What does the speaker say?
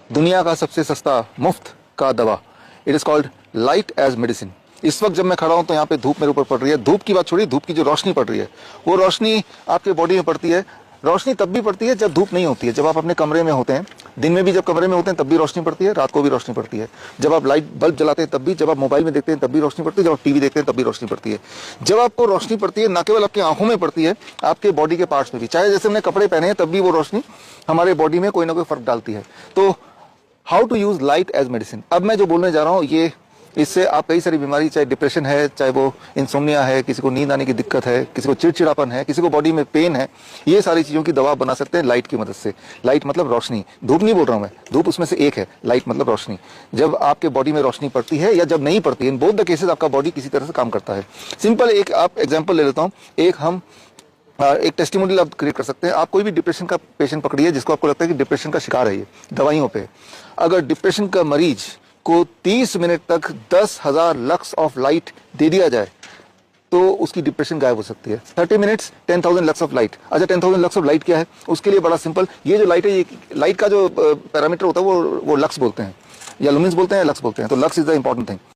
दुनिया का सबसे सस्ता मुफ्त का दवा। It is called light as medicine. इस वक्त जब मैं खड़ा हूं तो यहाँ पे धूप मेरे ऊपर पड़ रही है। धूप की बात छोड़िए, धूप की जो रोशनी पड़ रही है वो रोशनी आपके बॉडी में पड़ती है। रोशनी तब भी पड़ती है जब धूप नहीं होती है। जब आप अपने कमरे में होते हैं, दिन में भी जब कमरे में होते हैं तब भी रोशनी पड़ती है, रात को भी रोशनी पड़ती है। जब आप लाइट बल्ब जलाते हैं तब भी, जब आप मोबाइल में देखते हैं तब भी रोशनी पड़ती है, जब आप टीवी देखते हैं तब भी रोशनी पड़ती है। जब आपको रोशनी पड़ती है न केवल आपकी आंखों में पड़ती है, आपके बॉडी के पार्ट्स में भी। चाहे जैसे हमने कपड़े पहने हैं तब भी वो रोशनी हमारे बॉडी में कोई ना कोई फर्क डालती है। तो how to use light as medicine. अब मैं जो बोलने जा रहा हूँ ये, इससे आप कई सारी बीमारी, चाहे डिप्रेशन है, चाहे वो इंसोम्निया है, किसी को नींद आने की दिक्कत है, किसी को चिड़चिड़ापन है, किसी को बॉडी में पेन है, ये सारी चीजों की दवा बना सकते हैं लाइट की मदद से। लाइट मतलब रोशनी, धूप नहीं बोल रहा हूं मैं, धूप उसमें से एक है, लाइट मतलब रोशनी। जब आपके बॉडी में रोशनी पड़ती है या जब नहीं पड़ती है, इन बोथ द केसेस आपका बॉडी किसी तरह से काम करता है। सिंपल एक आप एग्जाम्पल ले लेता हूँ। एक टेस्टिमोनियल आप क्रिएट कर सकते हैं। आप कोई भी डिप्रेशन का पेशेंट पकड़िए जिसको आपको लगता है कि डिप्रेशन का शिकार है ये दवाइयों पे। अगर डिप्रेशन का मरीज को 30 मिनट तक 10,000 लक्स ऑफ लाइट दे दिया जाए तो उसकी डिप्रेशन गायब हो सकती है। 30 मिनट्स 10,000 लक्स ऑफ लाइट। अच्छा, 10,000 लक्स ऑफ लाइट क्या है? उसके लिए बड़ा सिंपल, ये जो लाइट है, ये लाइट का जो पैरामीटर होता है वो लक्स बोलते हैं, या लुमिन्स बोलते हैं, या लक्स बोलते हैं। तो lux is the important thing.